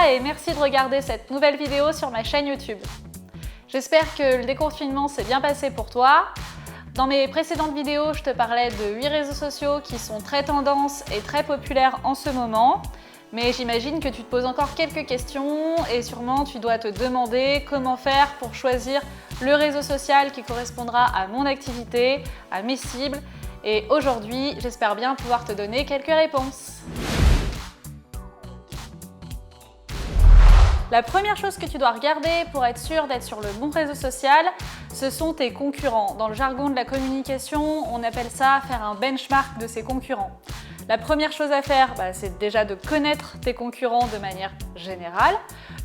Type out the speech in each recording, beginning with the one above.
toi et merci de regarder cette nouvelle vidéo sur ma chaîne YouTube. J'espère que le déconfinement s'est bien passé pour toi. Dans mes précédentes vidéos, je te parlais de 8 réseaux sociaux qui sont très tendance et très populaires en ce moment. Mais j'imagine que tu te poses encore quelques questions et sûrement tu dois te demander comment faire pour choisir le réseau social qui correspondra à mon activité, à mes cibles. Et aujourd'hui, j'espère bien pouvoir te donner quelques réponses. La première chose que tu dois regarder pour être sûr d'être sur le bon réseau social, ce sont tes concurrents. Dans le jargon de la communication, on appelle ça faire un benchmark de ses concurrents. La première chose à faire, c'est déjà de connaître tes concurrents de manière générale.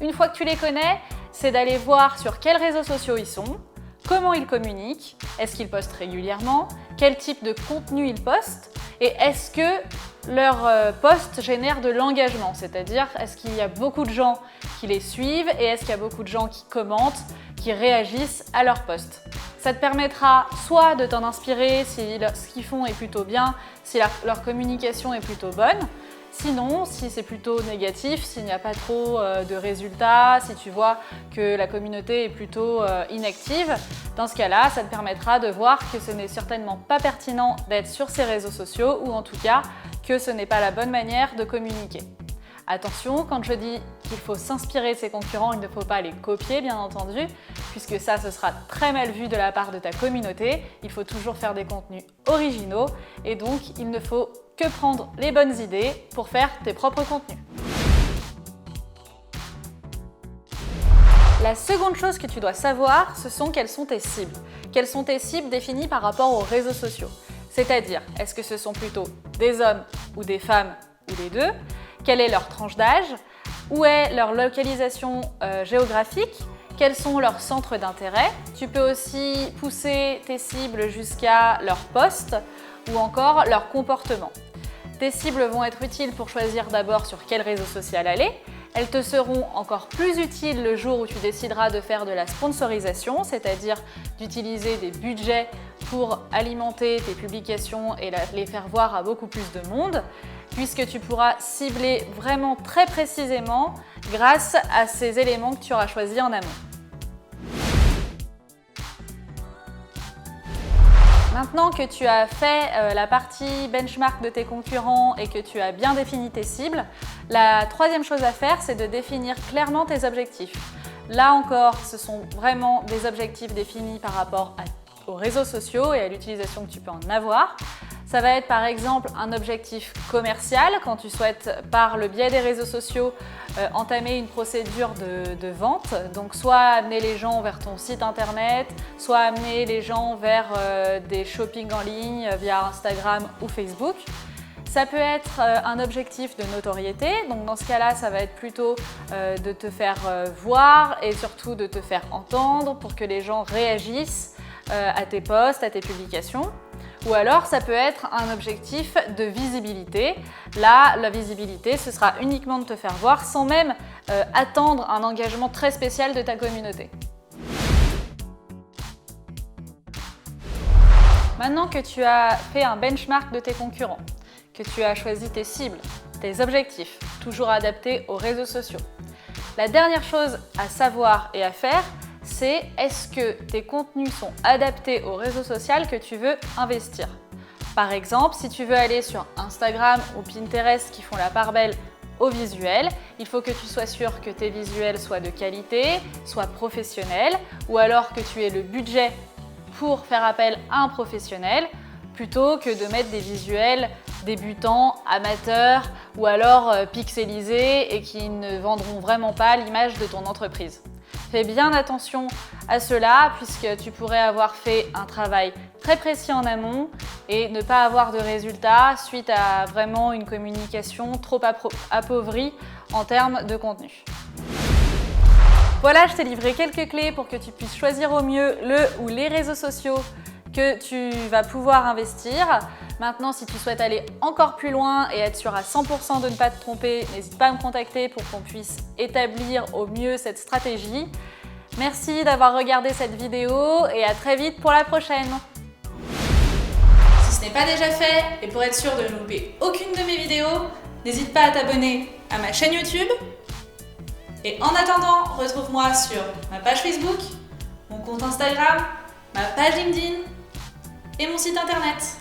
Une fois que tu les connais, c'est d'aller voir sur quels réseaux sociaux ils sont, comment ils communiquent, est-ce qu'ils postent régulièrement, quel type de contenu ils postent et est-ce que leurs posts génèrent de l'engagement, c'est-à-dire est-ce qu'il y a beaucoup de gens qui les suivent et est-ce qu'il y a beaucoup de gens qui commentent, qui réagissent à leurs posts. Ça te permettra soit de t'en inspirer si ce qu'ils font est plutôt bien, si leur communication est plutôt bonne. Sinon, si c'est plutôt négatif, s'il n'y a pas trop de résultats, si tu vois que la communauté est plutôt inactive, dans ce cas-là, ça te permettra de voir que ce n'est certainement pas pertinent d'être sur ces réseaux sociaux ou en tout cas que ce n'est pas la bonne manière de communiquer. Attention, quand je dis qu'il faut s'inspirer de ses concurrents, il ne faut pas les copier bien entendu, puisque ça ce sera très mal vu de la part de ta communauté. Il faut toujours faire des contenus originaux et donc il ne faut que prendre les bonnes idées pour faire tes propres contenus. La seconde chose que tu dois savoir, ce sont quelles sont tes cibles. Quelles sont tes cibles définies par rapport aux réseaux sociaux. C'est-à-dire, est-ce que ce sont plutôt des hommes ou des femmes ou les deux? Quelle est leur tranche d'âge? Où est leur localisation géographique? Quels sont leurs centres d'intérêt? Tu peux aussi pousser tes cibles jusqu'à leur poste ou encore leur comportement. Tes cibles vont être utiles pour choisir d'abord sur quel réseau social aller. Elles te seront encore plus utiles le jour où tu décideras de faire de la sponsorisation, c'est-à-dire d'utiliser des budgets pour alimenter tes publications et les faire voir à beaucoup plus de monde, puisque tu pourras cibler vraiment très précisément grâce à ces éléments que tu auras choisis en amont. Maintenant que tu as fait la partie benchmark de tes concurrents et que tu as bien défini tes cibles, la troisième chose à faire, c'est de définir clairement tes objectifs. Là encore, ce sont vraiment des objectifs définis par rapport aux réseaux sociaux et à l'utilisation que tu peux en avoir. Ça va être par exemple un objectif commercial quand tu souhaites par le biais des réseaux sociaux entamer une procédure de vente. Donc soit amener les gens vers ton site internet, soit amener les gens vers des shopping en ligne via Instagram ou Facebook. Ça peut être un objectif de notoriété, donc dans ce cas-là, ça va être plutôt de te faire voir et surtout de te faire entendre pour que les gens réagissent à tes posts, à tes publications. Ou alors, ça peut être un objectif de visibilité. Là, la visibilité, ce sera uniquement de te faire voir sans même attendre un engagement très spécial de ta communauté. Maintenant que tu as fait un benchmark de tes concurrents, que tu as choisi tes cibles, tes objectifs, toujours adaptés aux réseaux sociaux, la dernière chose à savoir et à faire, c'est est-ce que tes contenus sont adaptés au réseau social que tu veux investir. Par exemple, si tu veux aller sur Instagram ou Pinterest qui font la part belle au visuel, il faut que tu sois sûr que tes visuels soient de qualité, soient professionnels ou alors que tu aies le budget pour faire appel à un professionnel plutôt que de mettre des visuels débutants, amateurs ou alors pixelisés et qui ne vendront vraiment pas l'image de ton entreprise. Fais bien attention à cela puisque tu pourrais avoir fait un travail très précis en amont et ne pas avoir de résultats suite à vraiment une communication trop appauvrie en termes de contenu. Voilà, je t'ai livré quelques clés pour que tu puisses choisir au mieux le ou les réseaux sociaux que tu vas pouvoir investir. Maintenant, si tu souhaites aller encore plus loin et être sûr à 100% de ne pas te tromper, n'hésite pas à me contacter pour qu'on puisse établir au mieux cette stratégie. Merci d'avoir regardé cette vidéo et à très vite pour la prochaine. Si ce n'est pas déjà fait et pour être sûr de ne louper aucune de mes vidéos, n'hésite pas à t'abonner à ma chaîne YouTube Et en attendant, retrouve-moi sur ma page Facebook, mon compte Instagram, ma page LinkedIn et mon site internet.